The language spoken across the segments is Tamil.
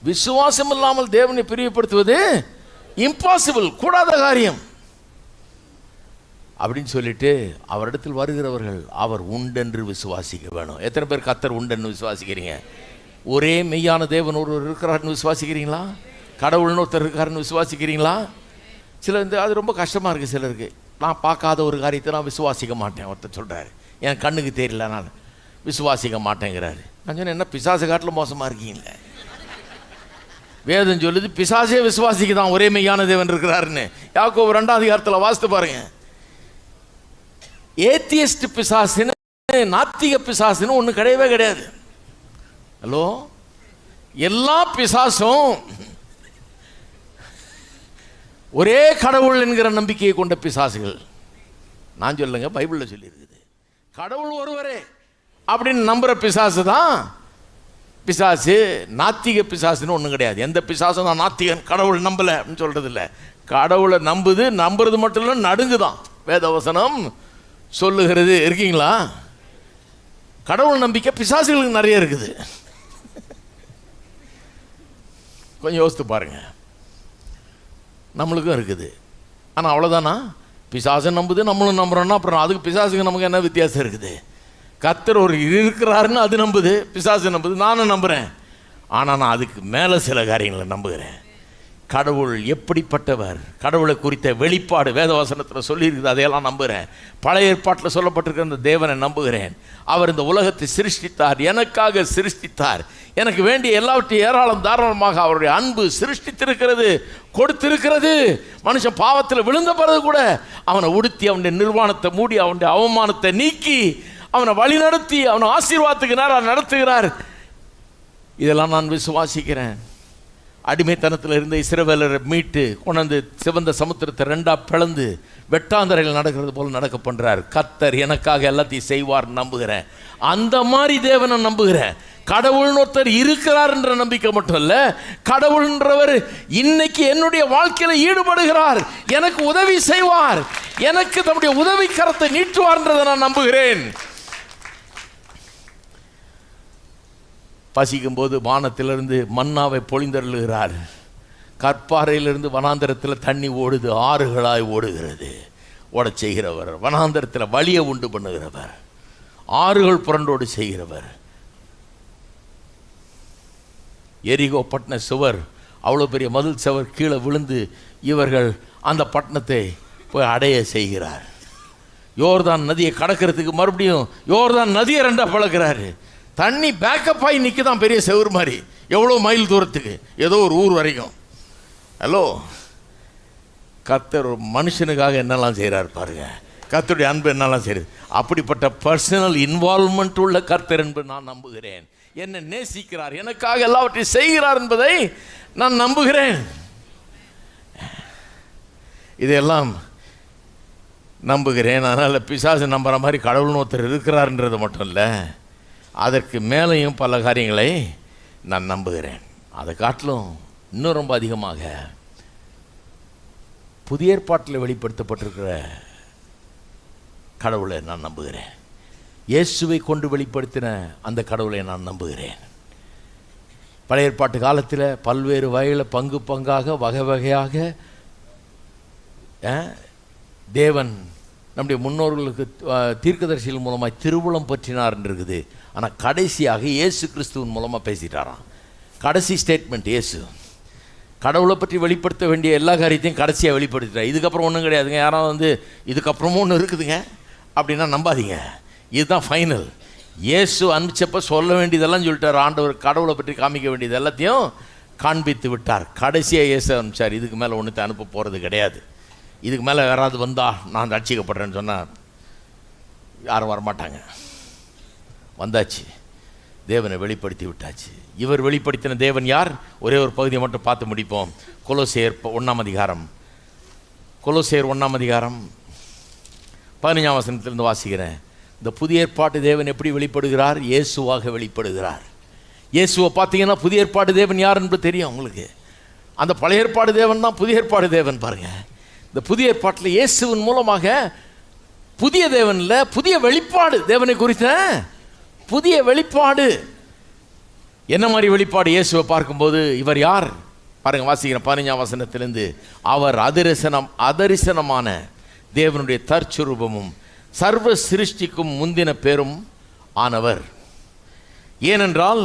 விசுவாசம் இல்லாமல் தேவனை பிரியப்படுத்துவது இம்பாசிபிள், கூடாத காரியம் அப்படின்னு சொல்லிட்டு அவரிடத்தில் வருகிறவர்கள் அவர் உண்டென்று விசுவாசிக்க வேணும். எத்தனை பேர் கர்த்தர் உண்டென்று விசுவாசிக்கிறீங்க? ஒரே மெய்யான தேவன் ஒருவர் இருக்கிறார்னு விசுவாசிக்கிறீங்களா? கடவுள்னு ஒருத்தர் இருக்காருன்னு விசுவாசிக்கிறீங்களா? சிலர் அது ரொம்ப கஷ்டமாக இருக்குது சிலருக்கு. நான் பார்க்காத ஒரு காரியத்தை நான் விசுவாசிக்க மாட்டேன். ஒருத்தர் சொல்கிறாரு, என் கண்ணுக்கு தெரியல, நான் விசுவாசிக்க மாட்டேங்கிறாரு. நான் சொன்னேன், என்ன பிசாசு காட்டில் மோசமாக இருக்கீங்களே? வேதம் சொல்லுது பிசாசே விசுவாசிக்கு தான் ஒரே மெய்யான தேவன் இருக்கிறாருன்னு. யாக்கோபு 2ஆம் அதிகாரத்தில் வாசித்து பாருங்க. ஏத்தியஸ்ட் பிசாசுன்னு, நாத்திக பிசாசுன்னு ஒன்று கிடையவே கிடையாது. ஹலோ, எல்லா பிசாசும் ஒரே கடவுள் என்கிற நம்பிக்கையை கொண்ட பிசாசுகள். நான் சொல்லுங்க, பைபிளில் சொல்லியிருக்குது கடவுள் ஒருவரே அப்படின்னு நம்புகிற பிசாசு தான் பிசாசு. நாத்திக பிசாசுன்னு ஒன்றும் கிடையாது. எந்த பிசாசும் நான் நாத்திகன், கடவுள் நம்பலை அப்படின்னு சொல்கிறது இல்லை. கடவுளை நம்புறது மட்டும் இல்லை, நடுங்குதான் வேதவசனம் சொல்லுகிறது. இருக்கீங்களா? கடவுள் நம்பிக்கை பிசாசுகளுக்கு நிறைய இருக்குது. கொஞ்சம் யோசித்து பாருங்க, நம்மளுக்கும் இருக்குது. ஆனால் அவ்வளோதானா? பிசாசை நம்புது, நம்மளும் நம்புகிறோன்னா அப்புறம் அதுக்கு பிசாசுக்கு நமக்கு என்ன வித்தியாசம் இருக்குது? கர்த்தர் ஒரு இருக்கிறாருன்னு அது நம்புது, பிசாசு நம்புது, நானும் நம்புகிறேன். ஆனால் நான் அதுக்கு மேலே சில காரியங்களை நம்புகிறேன். கடவுள் எப்படிப்பட்டவர், கடவுளை குறித்த வெளிப்பாடு வேதவசனத்தில் சொல்லியிருக்குது, அதையெல்லாம் நம்புகிறேன். பழைய ஏற்பாட்டில் சொல்லப்பட்டிருக்கிற அந்த தேவனை நம்புகிறேன். அவர் இந்த உலகத்தை சிருஷ்டித்தார், எனக்காக சிருஷ்டித்தார். எனக்கு வேண்டிய எல்லாவற்றையும் ஏராளம் தாராளமாக அவருடைய அன்பு சிருஷ்டித்திருக்கிறது, கொடுத்திருக்கிறது. மனுஷன் பாவத்தில் விழுந்த பிறகு கூட அவனை உடுத்தி, அவனுடைய நிர்வாணத்தை மூடி, அவனுடைய அவமானத்தை நீக்கி, அவனை வழி நடத்தி, அவனை ஆசீர்வாதத்துக்கு நேரம் நடத்துகிறார். இதெல்லாம் நான் விசுவாசிக்கிறேன். அடிமைத்தனத்தில் இருந்த இஸ்ரவேலரை மீட்டு கொண்டாந்து சிவந்த சமுத்திரத்தை 2ஆ பிளந்து வெட்டாந்தரையில் நடக்கிறது போல் நடக்க பண்ணுறார். கர்த்தர் எனக்காக எல்லாத்தையும் செய்வார் நம்புகிறேன். அந்த மாதிரி தேவனை நம்புகிறேன். கடவுள்னு ஒருத்தர் இருக்கிறார் என்ற நம்பிக்கை மட்டும் இல்லை, கடவுள்ன்றவர் இன்னைக்கு என்னுடைய வாழ்க்கையில் ஈடுபடுகிறார், எனக்கு உதவி செய்வார், எனக்கு தம்முடைய உதவி கரத்தை நீட்டுவார்ன்றதை நான் நம்புகிறேன். பசிக்கும் போது வானத்திலிருந்து மன்னாவை பொழிந்தருளுகிறார். கற்பாறையிலிருந்து வனாந்தரத்தில் தண்ணி ஓடுது, ஆறுகளாய் ஓடுகிறது. ஓட செய்கிறவர், வனாந்தரத்தில் வழியை உண்டு பண்ணுகிறவர், ஆறுகள் புரண்டோடு செய்கிறவர். எரிகோ பட்டண சுவர், அவ்வளோ பெரிய மதில் சுவர் கீழே விழுந்து இவர்கள் அந்த பட்டணத்தை போய் அடைய செய்கிறார். யோர்தான் நதியை கடக்கிறதுக்கு மறுபடியும் யோர்தான் நதியை 2ஆ பழக்கிறாரு. தண்ணி பேக்கப் ஆகி நிற்கதான் பெரிய செவுர் மாதிரி, எவ்வளோ மைல் தூரத்துக்கு, ஏதோ ஒரு ஊர் வரைக்கும். ஹலோ, கர்த்தர் ஒரு மனுஷனுக்காக என்னெல்லாம் செய்கிறார் பாருங்க. கர்த்தருடைய அன்பு என்னெல்லாம் செய்யுது. அப்படிப்பட்ட பர்சனல் இன்வால்வ்மெண்ட் உள்ள கர்த்தர் என்பது நான் நம்புகிறேன். என்னை நேசிக்கிறார், எனக்காக எல்லாவற்றையும் செய்கிறார் என்பதை நான் நம்புகிறேன். இதையெல்லாம் நம்புகிறேன். அதனால் பிசாசு நம்புகிற மாதிரி கடவுள்னு ஒருத்தர் இருக்கிறார்ன்றது மட்டும் இல்லை, அதற்கு மேலேயும் பல காரியங்களை நான் நம்புகிறேன். அதை காட்டிலும் இன்னும் ரொம்ப அதிகமாக புதிய ஏற்பாட்டில் வெளிப்படுத்தப்பட்டிருக்கிற கடவுளை நான் நம்புகிறேன். இயேசுவை கொண்டு வெளிப்படுத்தின அந்த கடவுளை நான் நம்புகிறேன். பழைய ஏற்பாட்டு காலத்தில் பல்வேறு வகையில் பங்கு பங்காக வகை வகையாக தேவன் நம்முடைய முன்னோர்களுக்கு தீர்க்கதரிசிகள் மூலமாக திருவுளம் பற்றினார் இருக்குது. ஆனால் கடைசியாக இயேசு கிறிஸ்துவின் மூலமாக பேசிட்டாராம். கடைசி ஸ்டேட்மெண்ட் இயேசு கடவுளை பற்றி வெளிப்படுத்த வேண்டிய எல்லா காரியத்தையும் கடைசியாக வெளிப்படுத்திட்டார். இதுக்கப்புறம் ஒன்றும் கிடையாதுங்க. யாராவது இதுக்கப்புறமும் ஒன்று இருக்குதுங்க அப்படின்னா நம்பாதீங்க, இதுதான் ஃபைனல். இயேசு அனுப்பிச்சப்போ சொல்ல வேண்டியதெல்லாம் சொல்லிட்டார். ஆண்டவர் கடவுளை பற்றி காமிக்க வேண்டியது எல்லாத்தையும் காண்பித்து விட்டார். கடைசியாக இயேசு அனுப்பிச்சார். இதுக்கு மேலே ஒன்றுத்தை அனுப்ப போகிறது கிடையாது. இதுக்கு மேலே யாராவது வந்தால் நான் ரட்சிக்கப்படுறேன்னு சொன்னால் யாரும் வரமாட்டாங்க. வந்தாச்சு, தேவனை வெளிப்படுத்தி விட்டாச்சு. இவர் வெளிப்படுத்தின தேவன் யார்? ஒரே ஒரு பகுதியை மட்டும் பார்த்து முடிப்போம். கொலோசேயர் 1ஆம் அதிகாரம், கொலோசேயர் 1ஆம் அதிகாரம் 15ஆம் வசனத்திலிருந்து வாசிக்கிறேன். இந்த புதிய ஏற்பாட்டு தேவன் எப்படி வெளிப்படுகிறார்? இயேசுவாக வெளிப்படுகிறார். இயேசுவை பார்த்தீங்கன்னா புதிய ஏற்பாடு தேவன் யார் என்று தெரியும் உங்களுக்கு. அந்த பழைய ஏற்பாடு தேவன் தான் புதிய ஏற்பாடு தேவன். பாருங்கள், இந்த புதிய ஏற்பாட்டில் இயேசுவின் மூலமாக புதிய தேவனில் புதிய வெளிப்பாடு, தேவனை குறித்த புதிய வெளிப்பாடு. என்ன மாதிரி வெளிப்பாடு? இயேசுவை பார்க்கும்போது இவர் யார் பாருங்க, வாசிக்கிறேன் 15ஆம் வசனத்திலிருந்து. அவர் அதரிசனமான தேவனுடைய தற்சுரூபமும் சர்வ சிருஷ்டிக்கும் முந்தின பேரும் ஆனவர். ஏனென்றால்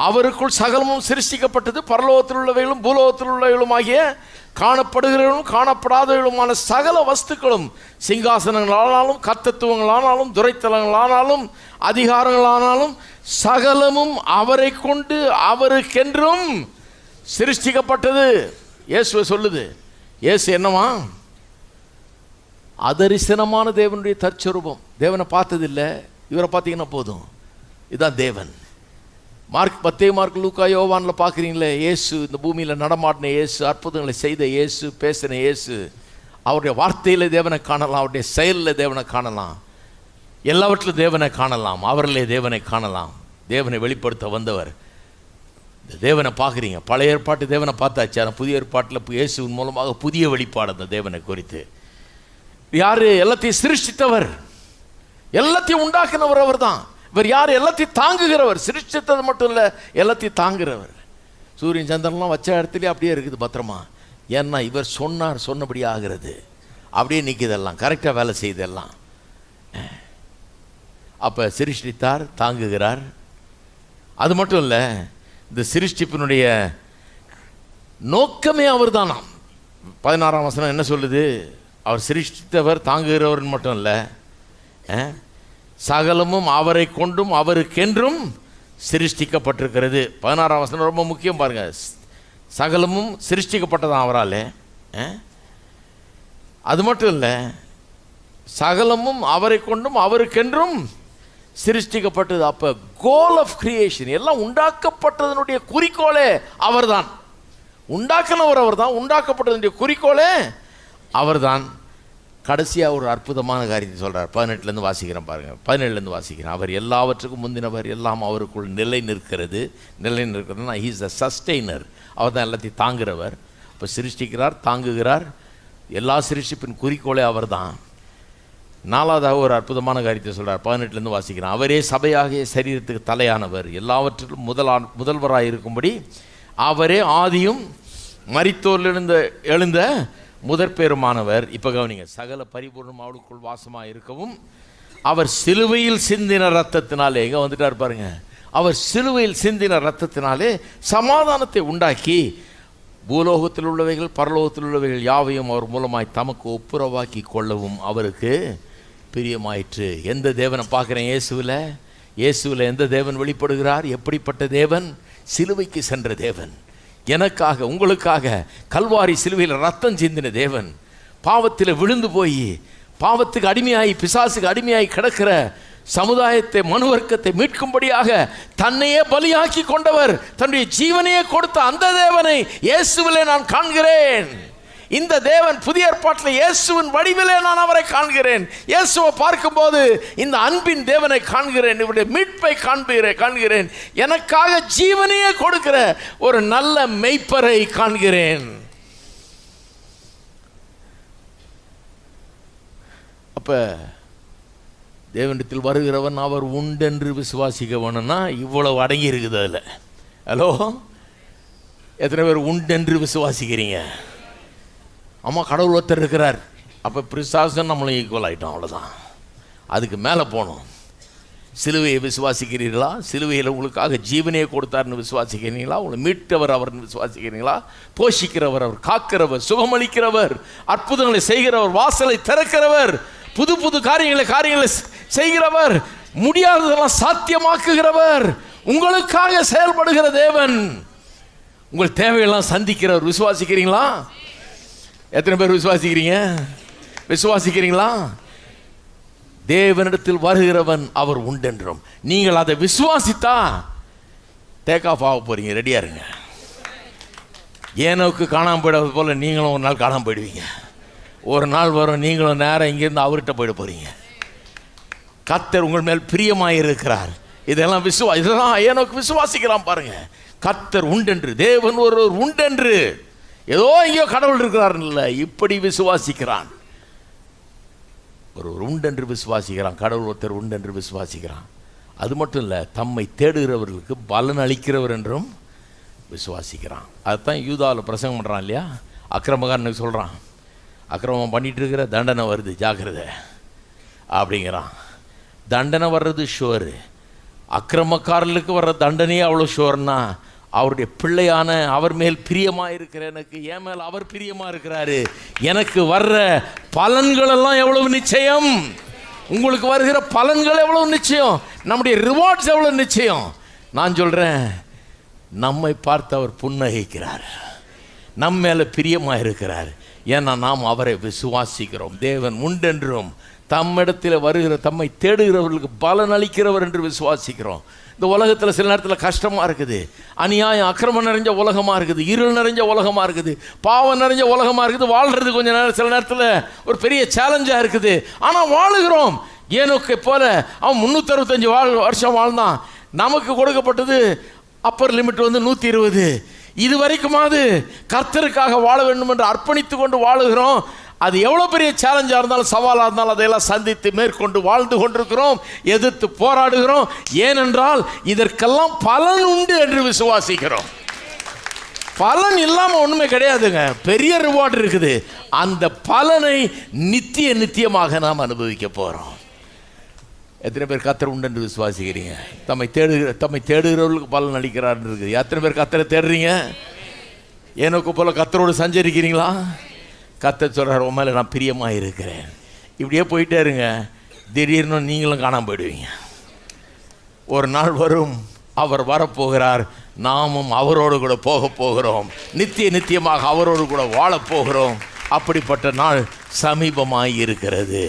அவருக்குள் சகலமும் சிருஷ்டிக்கப்பட்டது, பரலோகத்தில் உள்ளவைகளும் பூலோகத்தில் உள்ளவைகளும் ஆகிய காணப்படுகிறவர்களும் காணப்படாதவர்களுமான சகல வஸ்துக்களும், சிங்காசனங்களானாலும் கர்த்தத்துவங்களானாலும் துரைத்தலங்களானாலும் அதிகாரங்களானாலும் சகலமும் அவரை கொண்டு அவருக்கென்றும் சிருஷ்டிக்கப்பட்டது. இயேசுவை சொல்லுது. இயேசு என்னவா? அதரிசனமான தேவனுடைய தற்சரூபம். தேவனை பார்த்ததில்லை, இவரை பார்த்தீங்கன்னா போதும், இதுதான் தேவன். மார்க் லூக்கா யோவானில் பார்க்குறீங்களே, இயேசு இந்த பூமியில் நடமாடின இயேசு, அற்புதங்களை செய்த இயேசு, பேசின இயேசு. அவருடைய வார்த்தையில் தேவனை காணலாம், அவருடைய செயலில் தேவனை காணலாம், எல்லாவற்றிலும் தேவனை காணலாம், அவரிலே தேவனை காணலாம். தேவனை வெளிப்படுத்த வந்தவர். இந்த தேவனை பார்க்குறீங்க. பழைய ஏற்பாட்டு தேவனை பார்த்தாச்சு, ஆனால் புதிய ஏற்பாட்டில் இயேசுவின் மூலமாக புதிய வெளிப்பாடு அந்த தேவனை குறித்து. யார்? எல்லாத்தையும் சிருஷ்டித்தவர், எல்லாத்தையும் உண்டாக்கினவர் அவர் தான். இவர் யார்? எல்லாத்தையும் தாங்குகிறவர். சிருஷ்டித்தது மட்டும் இல்லை, எல்லாத்தையும் தாங்குகிறவர். சூரியன் சந்திரன்லாம் வச்ச இடத்துலேயே அப்படியே இருக்குது பத்திரமா. ஏன்னா இவர் சொன்னார், சொன்னபடி ஆகிறது, அப்படியே நிற்கிதெல்லாம், கரெக்டாக வேலை செய்தெல்லாம். அப்போ சிருஷ்டித்தார், தாங்குகிறார். அது மட்டும் இல்லை, இந்த சிருஷ்டிப்பினுடைய நோக்கமே அவர் தானாம். 16ஆம் வசனம் என்ன சொல்லுது? அவர் சிருஷ்டித்தவர், தாங்குகிறவர் மட்டும் இல்லை, சகலமும் அவரை கொண்டும் அவருக்கென்றும் சிருஷ்டிக்கப்பட்டிருக்கிறது. 16ஆம் வசனம் ரொம்ப முக்கியம் பாருங்க. சகலமும் சிருஷ்டிக்கப்பட்டதான் அவரால். அது மட்டும் இல்லை, சகலமும் அவரை கொண்டும் அவருக்கென்றும் சிருஷ்டிக்கப்பட்டது. அப்போ கோல் ஆஃப் கிரியேஷன், எல்லாம் உண்டாக்கப்பட்டதனுடைய குறிக்கோளே அவர்தான். உண்டாக்கினவர் அவர் தான், உண்டாக்கப்பட்டதனுடைய குறிக்கோளே அவர்தான். கடைசியாக ஒரு அற்புதமான காரியத்தை சொல்கிறார். 18லேருந்து வாசிக்கிறேன் பாருங்கள். 17லேருந்து வாசிக்கிறேன். அவர் எல்லாவற்றுக்கும் முந்தினவர், எல்லாம் அவருக்குள் நிலை நிற்கிறது. நிலை நிற்கிறதுனா ஹீ இஸ் த சஸ்டெய்னர். அவர் தான் எல்லாத்தையும் தாங்குகிறவர். இப்போ சிருஷ்டிக்கிறார், தாங்குகிறார். எல்லா சிருஷ்டிப்பின் குறிக்கோளே அவர் தான். 4வது ஒரு அற்புதமான காரியத்தை சொல்கிறார். 18லேருந்து வாசிக்கிறேன். அவரே சபையாகிய சரீரத்துக்கு தலையானவர், எல்லாவற்றிலும் முதல்வராக இருக்கும்படி அவரே ஆதியும் மரித்தோரிலிருந்து எழுந்த முதற்பேருமானவர். இப்போ கவனிங்க, சகல பரிபூர்ணம் அவளுக்குள் வாசமாக இருக்கவும் அவர் சிலுவையில் சிந்தின ரத்தத்தினாலே, எங்கே வந்துட்டார் பாருங்க, அவர் சிலுவையில் சிந்தின ரத்தத்தினாலே சமாதானத்தை உண்டாக்கி பூலோகத்தில் உள்ளவைகள் பரலோகத்தில் உள்ளவைகள் யாவையும் அவர் மூலமாய் தமக்கு ஒப்புரவாக்கி கொள்ளவும் அவருக்கு பிரியமாயிற்று. எந்த தேவனை பார்க்குறேன்? இயேசுவில் எந்த தேவன் வெளிப்படுகிறார்? எப்படிப்பட்ட தேவன்? சிலுவைக்கு சென்ற தேவன், எனக்காக உங்களுக்காக கல்வாரி சிலுவையில் ரத்தம் சிந்தின தேவன். பாவத்தில் விழுந்து போய் பாவத்துக்கு அடிமையாகி பிசாசுக்கு அடிமையாகி கிடக்கிற சமுதாயத்தை, மனுவர்க்கத்தை மீட்கும்படியாக தன்னையே பலியாக்கி கொண்டவர், தன்னுடைய ஜீவனையே கொடுத்த அந்த தேவனை இயேசுவிலே நான் காண்கிறேன். இந்த தேவன் புதிய ஏற்பாட்டில் இயேசுவின் வடிவிலே நான் அவரை காண்கிறேன். இயேசுவை பார்க்கும்போது இந்த அன்பின் தேவனை காண்கிறேன், இவருடைய மீட்பை காண்கிறேன், எனக்காக ஜீவனையே கொடுக்கிற ஒரு நல்ல மெய்ப்பரை காண்கிறேன். அப்ப தேவனிடத்தில் வருகிறவன் அவர் உண்டென்று விசுவாசிக்கவனா இவ்வளவு அடங்கி இருக்குது அதில். ஹலோ, எத்தனை பேர் உண்டென்று விசுவாசிக்கிறீங்க? ஆமாம், கடவுள் ஒருத்தர் இருக்கிறார். அப்போ பிசாசன் நம்மளும் ஈக்குவல் ஆகிட்டோம், அவ்வளோதான். அதுக்கு மேலே போனோம். சிலுவையை விசுவாசிக்கிறீர்களா? சிலுவையில் உங்களுக்காக ஜீவனையை கொடுத்தார்னு விசுவாசிக்கிறீங்களா? உங்களை மீட்டவர் அவர்னு விசுவாசிக்கிறீங்களா? போஷிக்கிறவர் அவர், காக்கிறவர், சுகமளிக்கிறவர், அற்புதங்களை செய்கிறவர், வாசலை திறக்கிறவர், புது புது காரியங்களை செய்கிறவர், முடியாததெல்லாம் சாத்தியமாக்குகிறவர், உங்களுக்காக செயல்படுகிற தேவன், உங்கள் தேவையெல்லாம் சந்திக்கிறவர். விசுவாசிக்கிறீங்களா? எத்தனை பேர் விசுவாசிக்கிறீங்களா? தேவனிடத்தில் வருகிறவன் அவர் உண்டென்றும். நீங்கள் அதை விசுவாசித்தா டேக் ஆஃப் ஆக போறீங்க. ரெடியா இருங்க. ஏனோக்கு காணாமல் போயிடுவது போல நீங்களும் ஒரு நாள் காணாமல் போயிடுவீங்க. ஒரு நாள் வரும், நீங்களும் நேரம் இங்கிருந்து அவர்கிட்ட போயிட போறீங்க. கர்த்தர் உங்கள் மேல் பிரியமாய் இருக்கிறார். இதெல்லாம் இதெல்லாம் ஏனோக்கு விசுவாசிக்கலாம் பாருங்க. கர்த்தர் உண்டென்று, தேவன் ஒருவர் உண்டென்று, ஏதோ எங்கேயோ கடவுள் இருக்கிறார் இல்லை, இப்படி விசுவாசிக்கிறான். ஒரு உண்டென்று விசுவாசிக்கிறான். கடவுள் ஒருத்தர் உண்டென்று விசுவாசிக்கிறான். அது மட்டும் இல்லை, தம்மை தேடுகிறவர்களுக்கு பலன் அளிக்கிறவர் என்றும் விசுவாசிக்கிறான். அதுதான் யூதாவில் பிரசங்கம் பண்ணுறான் இல்லையா? அக்கிரமக்காரனுக்கு சொல்கிறான், அக்கிரமம் பண்ணிகிட்டு இருக்கிற தண்டனை வருது, ஜாக்கிரதை அப்படிங்கிறான். தண்டனை வர்றது ஷுவரு. அக்கிரமக்காரர்களுக்கு வர்ற தண்டனையே அவ்வளோ ஷுவர்னா, அவருடைய பிள்ளையான அவர் மேல் பிரியமாக இருக்கிற எனக்கு, என் மேல் அவர் பிரியமாக இருக்கிறாரு, எனக்கு வர்ற பலன்களெல்லாம் எவ்வளவு நிச்சயம், உங்களுக்கு வருகிற பலன்கள் எவ்வளவு நிச்சயம், நம்முடைய ரிவார்ட்ஸ் எவ்வளோ நிச்சயம். நான் சொல்கிறேன், நம்மை பார்த்து அவர் புன்னகைக்கிறார், நம்ம மேலே பிரியமாக இருக்கிறார். ஏன்னா நாம் அவரை விசுவாசிக்கிறோம். தேவன் உண்டென்றும் தம்மிடத்தில் வருகிற தம்மை தேடுகிறவர்களுக்கு பலன் அளிக்கிறவர் என்று விசுவாசிக்கிறோம். இந்த உலகத்தில் சில நேரத்தில் கஷ்டமாக இருக்குது, அநியாயம் அக்கிரமம் நிறைஞ்ச உலகமாக இருக்குது, இருள் நிறைஞ்ச உலகமாக இருக்குது, பாவம் நிறைஞ்ச உலகமாக இருக்குது. வாழ்கிறது கொஞ்சம் நேரம் சில நேரத்தில் ஒரு பெரிய சேலஞ்சாக இருக்குது. ஆனால் வாழுகிறோம். ஏனோக்கை போல அவன் 365 வருஷம் வாழ்ந்தான். நமக்கு கொடுக்கப்பட்டது அப்பர் லிமிட் 120. இது வரைக்குமாவது கர்த்தருக்காக வாழ வேண்டும் என்று அர்ப்பணித்து கொண்டு வாழுகிறோம். அது எவ்வளோ பெரிய சேலஞ்சாக இருந்தாலும் சவாலாக இருந்தாலும் அதையெல்லாம் சந்தித்து மேற்கொண்டு வாழ்ந்து கொண்டிருக்கிறோம், எதிர்த்து போராடுகிறோம். ஏனென்றால் இதற்கெல்லாம் பலன் உண்டு என்று விசுவாசிக்கிறோம். பலன் இல்லாமல் ஒன்றுமே கிடையாதுங்க, பெரிய ரிவார்டு இருக்குது. அந்த பலனை நித்தியமாக நாம் அனுபவிக்க போகிறோம். எத்தனை பேர் கர்த்தர் உண்டு என்று விசுவாசிக்கிறீங்க? தம்மை தேடுகிறவர்களுக்கு பலன் அளிக்கிறார் இருக்குது. எத்தனை பேர் கர்த்தரை தேடுறீங்க? ஏனோக்கு போல கர்த்தரோடு சஞ்சரிக்கிறீங்களா? கர்த்தர் சொல்கிறார், உன் மேலே நான் பிரியமாக இருக்கிறேன். இப்படியே போயிட்டே இருங்க, திடீர்னு நீங்களும் காணாமல் போயிடுவீங்க. ஒரு நாள் வரும், அவர் வரப்போகிறார், நாமும் அவரோடு கூட போக போகிறோம், நித்தியமாக அவரோடு கூட வாழப்போகிறோம். அப்படிப்பட்ட நாள் சமீபமாய் இருக்கிறது.